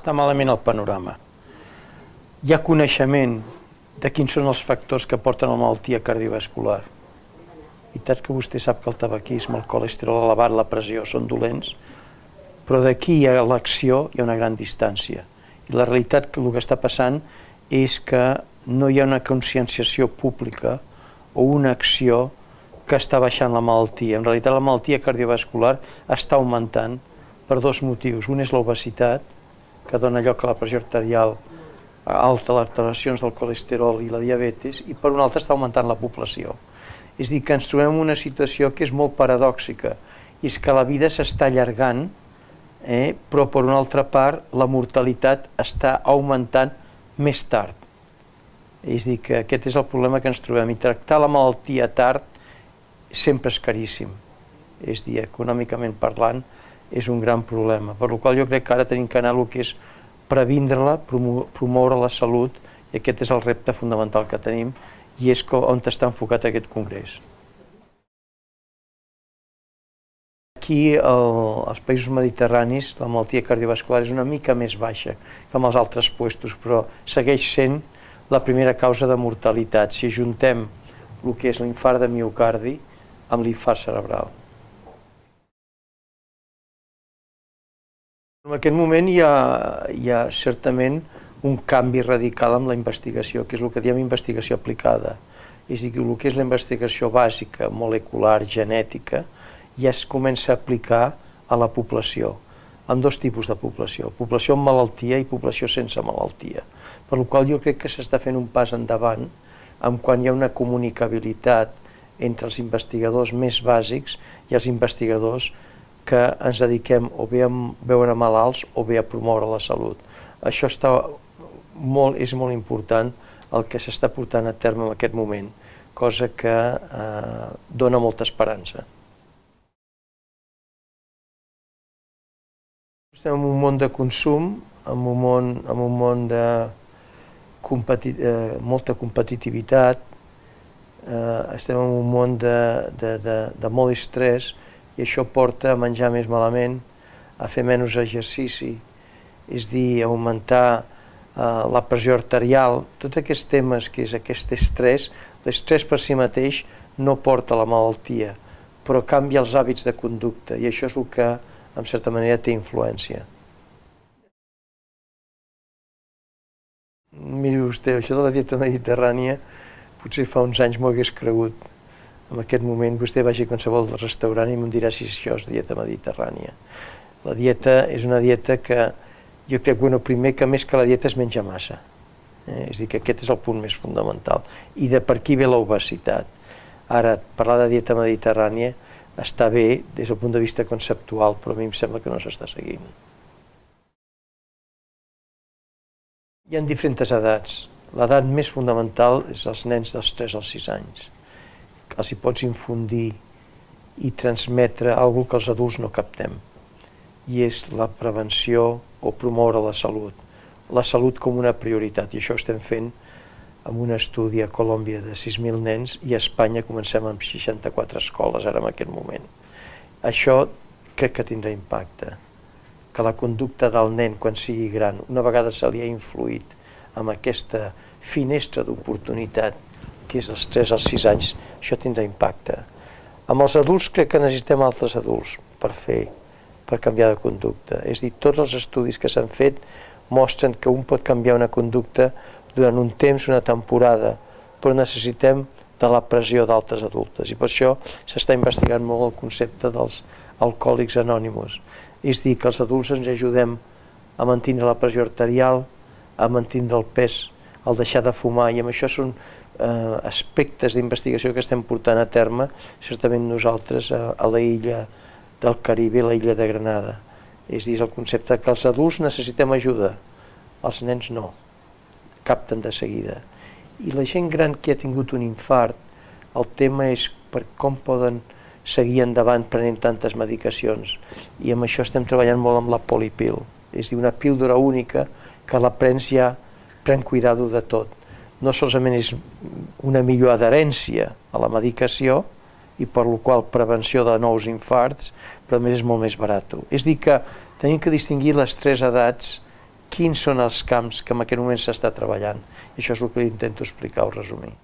Està malament el panorama. Hi ha coneixement de quins són els factors que porten a la malaltia cardiovascular. I tant que vostè sap que el tabaquisme, el colesterol elevat, la pressió són dolents, però d'aquí a l'acció hi ha una gran distància. I la realitat que el que està passant és que no hi ha una conscienciació pública o una acció que està baixant la malaltia. En realitat la malaltia cardiovascular està augmentant per dos motius. Un és l'obesitat, que dona lloc a la pressió arterial alta, les alteracions del colesterol i la diabetis, i per un altre està augmentant la població. És a dir, que ens trobem en una situació que és molt paradòxica, i és que la vida s'està allargant, però per una altra part la mortalitat està augmentant més tard. És a dir, que aquest és el problema que ens trobem, i tractar la malaltia tard sempre és caríssim. És a dir, econòmicament parlant, és un gran problema. Per la qual jo crec que ara tenim que anar al que és previndre-la, promoure la salut, i aquest és el repte fundamental que tenim, i és on està enfocat aquest congrés. Aquí, als països mediterranis, la malaltia cardiovascular és una mica més baixa que en els altres puestos, però segueix sent la primera causa de mortalitat, si ajuntem el que és l'infart de miocardi amb l'infart cerebral. En aquest moment hi ha certament un canvi radical amb la investigació, que és el que diem investigació aplicada. És a dir, el que és la investigació bàsica, molecular, genètica, ja es comença a aplicar a la població, amb dos tipus de població, població amb malaltia i població sense malaltia. Per la qual jo crec que s'està fent un pas endavant quan hi ha una comunicabilitat entre els investigadors més bàsics i els investigadors que ens dediquem o bé a veure malalts o bé a promoure la salut. Això és molt important el que s'està portant a terme en aquest moment, cosa que dona molta esperança. Estem en un món de consum, en un món de molta competitivitat, estem en un món de molt estrès, i això porta a menjar més malament, a fer menys exercici, és a dir, a augmentar la pressió arterial, tots aquests temes que és aquest estrès, l'estrès per si mateix no porta a la malaltia, però canvia els hàbits de conducta, i això és el que, en certa manera, té influència. Miri vostè, això de la dieta mediterrània, potser fa uns anys m'ho hagués cregut. En aquest moment vostè vagi a qualsevol restaurant i em dirà si això és dieta mediterrània. La dieta és una dieta que jo crec, primer que més que la dieta es menja massa. És a dir, que aquest és el punt més fundamental. I de per aquí ve l'obesitat. Ara, parlar de dieta mediterrània està bé des del punt de vista conceptual, però a mi em sembla que no s'està seguint. Hi ha diferents edats. L'edat més fundamental és els nens dels 3 als 6 anys. Els hi pots infundir i transmetre alguna cosa que els adults no captem. I és la prevenció o promoure la salut com una prioritat. I això ho estem fent amb un estudi a Colòmbia de 6.000 nens i a Espanya comencem amb 64 escoles ara en aquest moment. Això crec que tindrà impacte, que la conducta del nen quan sigui gran, una vegada se li ha influït amb aquesta finestra d'oportunitat que és dels 3 als 6 anys, això tindrà impacte. Amb els adults crec que necessitem altres adults per canviar de conducta. És a dir, tots els estudis que s'han fet mostren que un pot canviar una conducta durant un temps, una temporada, però necessitem de la pressió d'altres adultes. I per això s'està investigant molt el concepte dels alcohòlics anònims. És a dir, que els adults ens ajudem a mantenir la pressió arterial, a mantenir el pes, al deixar de fumar, i amb això són aspectes d'investigació que estem portant a terme, certament nosaltres a la illa del Caribe, la illa de Granada. És a dir, el concepte que els adults necessitem ajuda, els nens no, capten de seguida. I la gent gran que ha tingut un infart, el tema és per com poden seguir endavant prenent tantes medicacions. I amb això estem treballant molt amb la polipil, és a dir, una píldora única que la prens ja pren cuidado de tot. No solament és una millor adherència a la medicació i per la qual prevenció de nous infarts, però a més és molt més barat. És a dir, que tenim que distingir les 3 edats quins són els camps que en aquest moment s'està treballant. I això és el que intento explicar o resumir.